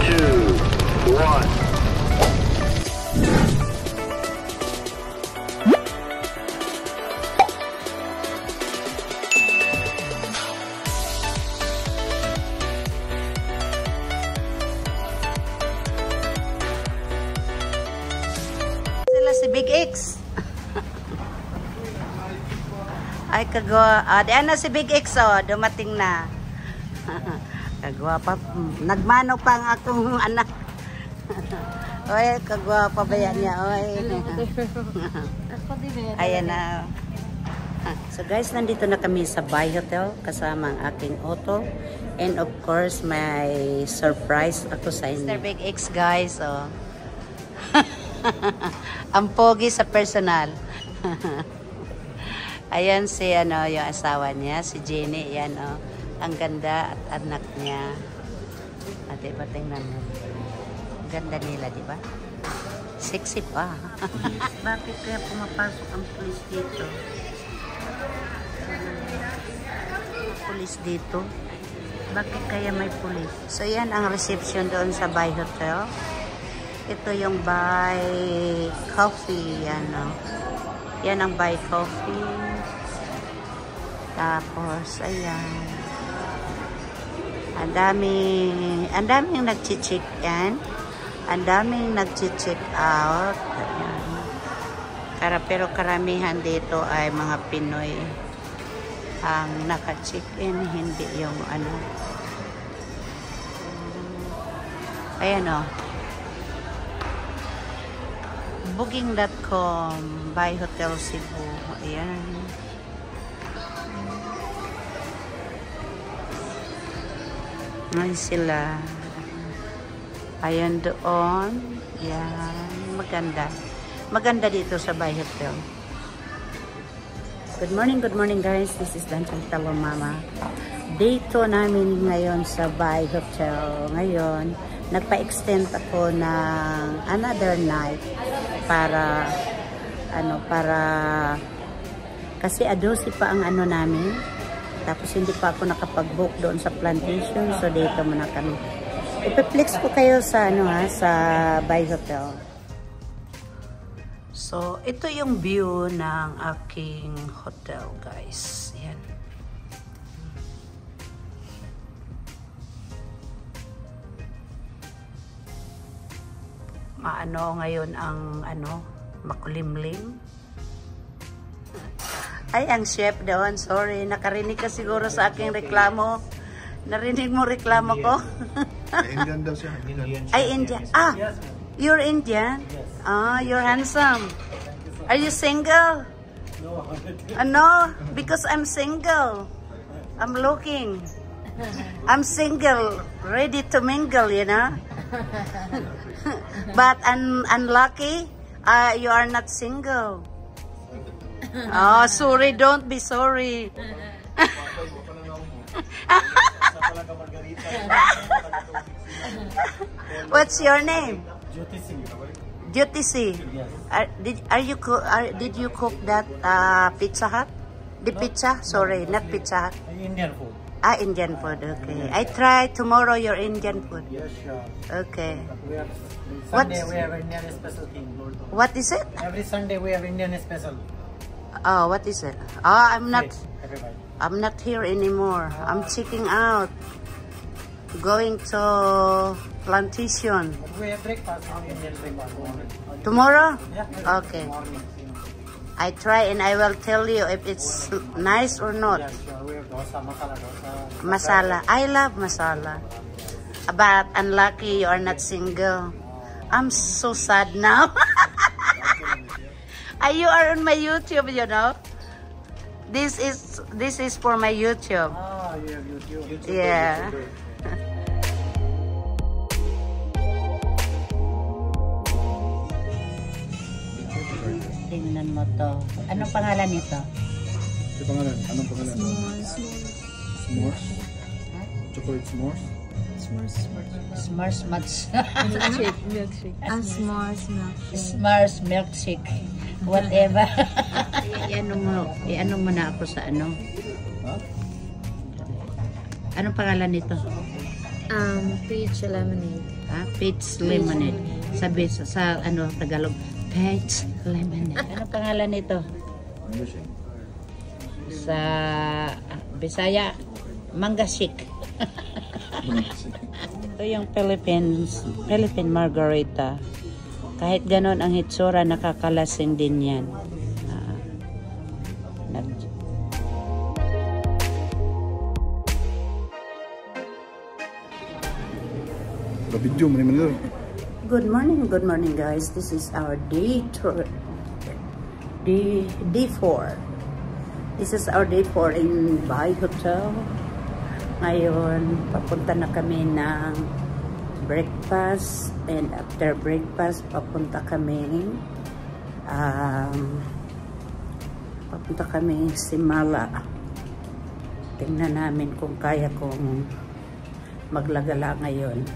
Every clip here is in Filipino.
2, 1. Si Big X. Ay, kagwa. Diyan na si Big X, oh. Dumating na. Kagwapa. Nagmano pa ang akong anak. Oy, kagwapa ba yan niya? Oy. Ayan na. So guys, nandito na kami sa Bay Hotel kasama ang aking auto. And of course, may surprise ako sa inyo. Mr. Big X, guys, oh. Ang pogi sa personal. Ayan si ano, yung asawa niya, si Jenny. Yan, oh. Ang ganda at anak niya. At diba, tingnan mo. Ganda nila, di ba? Sexy pa. Bakit kaya pumapasok ang pulis dito? Pulis dito? Bakit kaya may pulis? So yan ang reception doon sa Bay Hotel. Ito yung Bay Coffee, ano. Yan ang Bay Coffee. Tapos, ayan. Ang daming nag-check yan. Ang daming nag-check out. Ayan. Pero karamihan dito ay mga Pinoy ang naka-check in, hindi yung ano. Ayan, o. Booking.com, Bay Hotel Cebu. Ayan. Ayan sila. Ayan doon. Ayan. Maganda. Maganda dito sa Bay Hotel. Good morning guys. This is Dancing Talo Mama. Dito namin ngayon sa Bay Hotel. Ngayon, nagpa-extend ako ng another night para kasi adosi pa ang ano namin, tapos hindi pa ako nakapag-book doon sa plantation, so dito muna kami. Ipiplex ko kayo sa sa Bay Hotel. So ito yung view ng aking hotel, guys. Yan. Maano ngayon ang makulimlim. Ay, ang chef doon, sorry, nakarinig ka siguro sa aking reklamo. Narinig mo reklamo ko? Indian daw siya. Ay, Indian. Ah, you're Indian? Ah, you're handsome. Are you single? No, because I'm single. I'm looking. I'm single, ready to mingle, you know? But unlucky, you are not single. Oh, sorry, don't be sorry. What's your name? Jutisi. Yes. Did you cook that Pizza Hut? The pizza? Sorry, not Pizza Hut. Indian food. Ah, Indian food. Okay. I try tomorrow your Indian food. Yes, sure. Okay. Sunday we have Indian special thing. What is it? Every Sunday we have Indian special. Oh, what is it? Oh, I'm not here anymore. I'm checking out. Going to plantation. We have breakfast on Indian breakfast. Tomorrow? Yeah. Okay. Morning. I try and I will tell you if it's nice or not. Yes, sure. We have dosa, masala dosa. Masala. I love masala. But unlucky you are not single. I'm so sad now. You are on my YouTube, you know. This is for my YouTube. Ah, you have YouTube. Yeah. Tingnan mo to. Anong pangalan nito? Ano pangalan? Anong pangalan? S'mores. Chocolate s'mores. S'mores Match. Milkshake. S'mores milkshake. S'mores milkshake. Whatever. I-ano mo na ako sa ano. Ha? Anong pangalan nito? Peach lemonade. Peach lemonade. Sabi sa ano Tagalog, peach lemonade. Ano pangalan nito? Sa Bisaya, manga shake. Ito yung Philippine margarita. Kahit ganon ang hitsura, nakakalasing din yan. Good morning guys. This is our day 4. This is our day 4 in Bahay Hotel. Ngayon, papunta na kami ng breakfast, and after breakfast, papunta kami Simala. Tingnan namin kung kaya kong maglagala ngayon.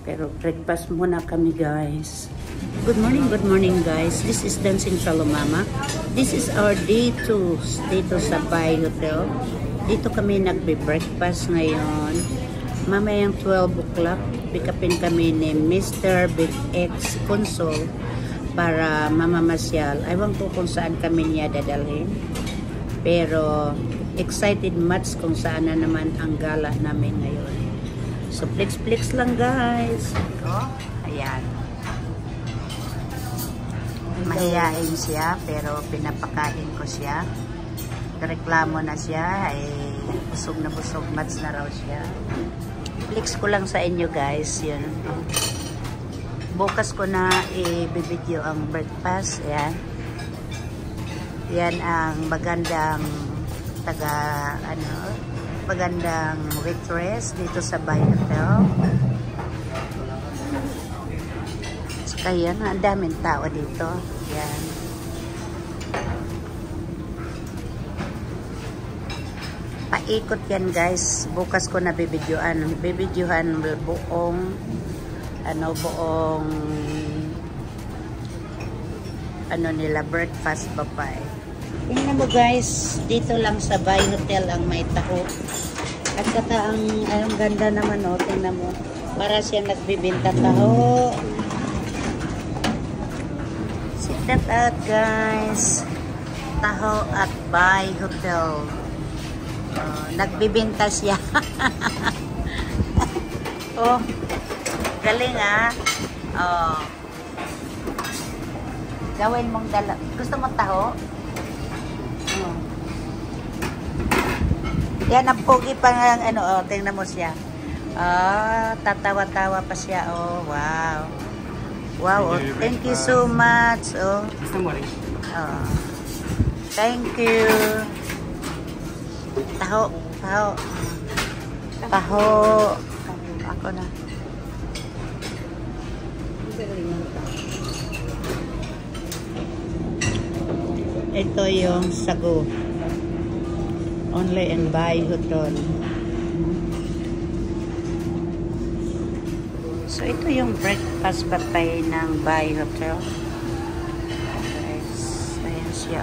Pero breakfast muna kami guys. Good morning guys. This is Dancing Fellow Mama. This is our day 2 dito sa Bahay Hotel. Dito kami nagbe-breakfast ngayon. Mamayang 12 o'clock, pick upin kami ni Mr. Big X Console para mamamasyal. Ewan ko kung saan kami niya dadalhin. Pero excited much kung saan na naman ang gala namin ngayon. So, flex lang guys. Ayan. Mahiyain siya, pero pinapakain ko siya. Reklamo na siya, ay busog na busog, mats na raw siya. Flex ko lang sa inyo guys. Yun. Bukas ko na i-video ang breakfast. Ayan. Yan ang magandang magandang waitress dito sa Bahay Hotel. Saka yan, ang daming tao dito. Yan. Paikot yan guys. Bukas ko na bibidyohan buong nila breakfast buffet. Tingnan mo guys, dito lang sa Bahay Hotel ang may taho. At saka ang ganda naman tingnan mo. Para siya nagbibinta taho. Check that out guys. Taho at Bahay Hotel. Nagbibinta siya. Oh, galing gawin mong dala. Gusto mo taho? Yan ang pogi pa ng tingnan mo siya. Tatawa-tawa pa siya. Oh, wow. Wow, thank you so much. Thank you. Taho. Ako na. Ito yung sago. Only in Bahay Hotel. So, ito yung breakfast buffet ng Bahay Hotel. Guys, ayan siya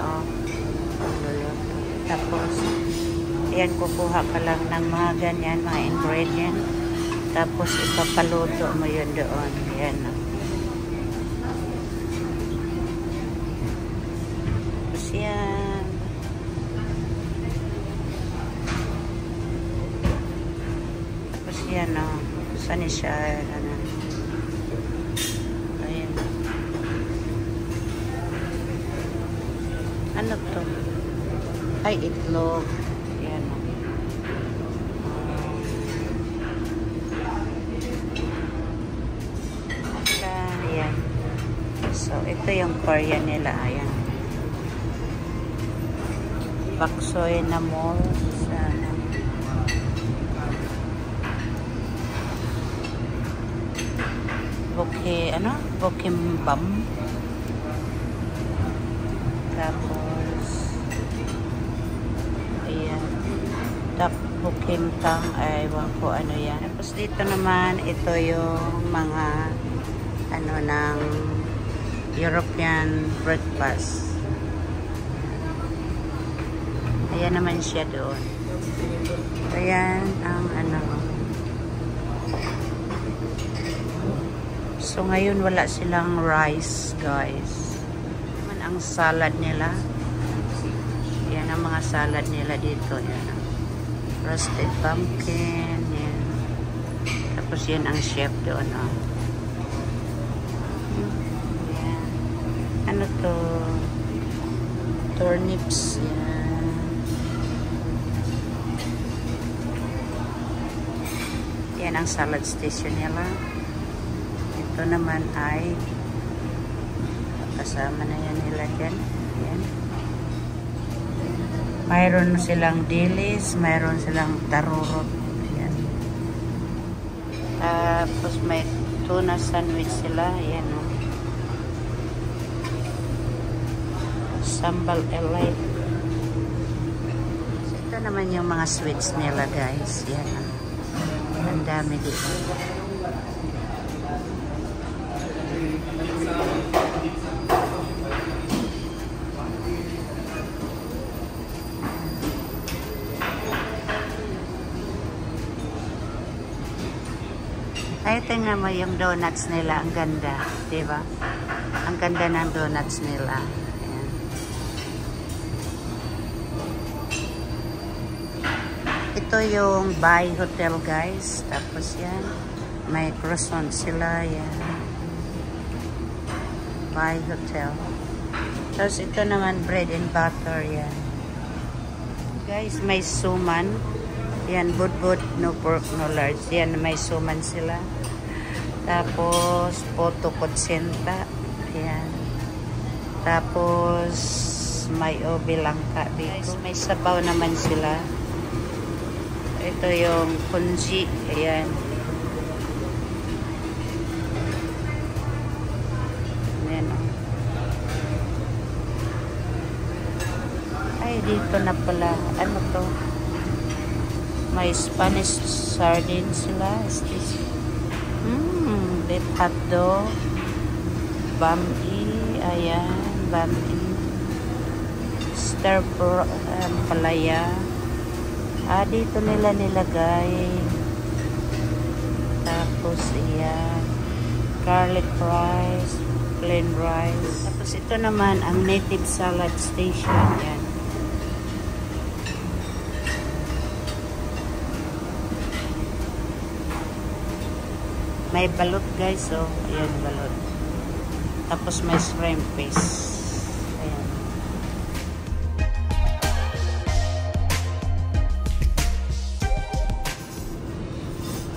Tapos, ayan, kukuha ka lang ng mga ganyan, mga ingredient. Tapos, ipapaluto mo yun doon. Ayan. Tapos, yan. Yan saan siya ayan. Ano to? Ay, itlog. Yan ayan. So, ito yung Korean nila. Ayan. Baksoy na mall. Bokimbam. Tapos ayan. Bokimtang, ay ko ano yan. Tapos dito naman, ito yung mga ng European breakfast. Ayan naman siya doon. Ayan ang So ngayon wala silang rice, guys. Yan ang salad nila. Yan ang mga salad nila dito. Yan. Roasted pumpkin. Yan. Tapos yan ang chef doon. Oh. Yan. Ano to? Turnips. Yan. Yan ang salad station nila. Ito naman ay kasama na yan nila dyan. Yan. Mayroon silang dilis, mayroon silang tarurot. Yan. Tapos may tuna sandwich sila. Yan. Oh. Sambal elite. Ito naman yung mga sweets nila, guys. Yan. Ang dami dito. Ay, tingnan mo yung donuts nila. Ang ganda. Diba? Ang ganda ng donuts nila. Ayan. Ito yung Bay Hotel, guys. Tapos yan. May croissant sila. Yan. Bay Hotel. Tapos ito naman bread and butter. Yan. Guys, may suman. Yan, budbud, no pork, no lard. Yan, may suman sila. Tapos, poto kotsenta. Yan. Tapos, may obi langka dito. May sabaw naman sila. Ito yung kunji. Ayan. Ayan. Ay, dito na pala. Ano to? May Spanish sardines sila. Beef hotdog. Bambi. Ayan. Bambi. Stir palaya. Dito nila nilagay. Tapos, ayan. Garlic rice. Plain rice. Tapos, ito naman ang native salad station. Ayan. May balot, guys. So, ayan, balot. Tapos may shrimp paste. Ayan.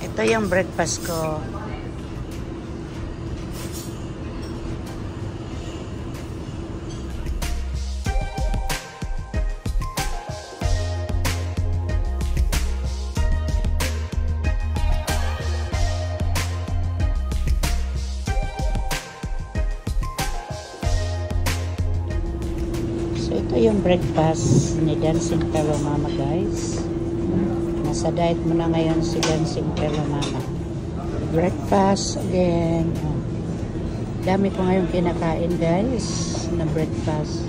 Ito yung breakfast ko. So, ito yung breakfast ni Dancing Pero Mama, guys. Nasa diet mo na ngayon si Dancing Pero Mama. Breakfast again. Dami ko ngayon kinakain, guys, na breakfast.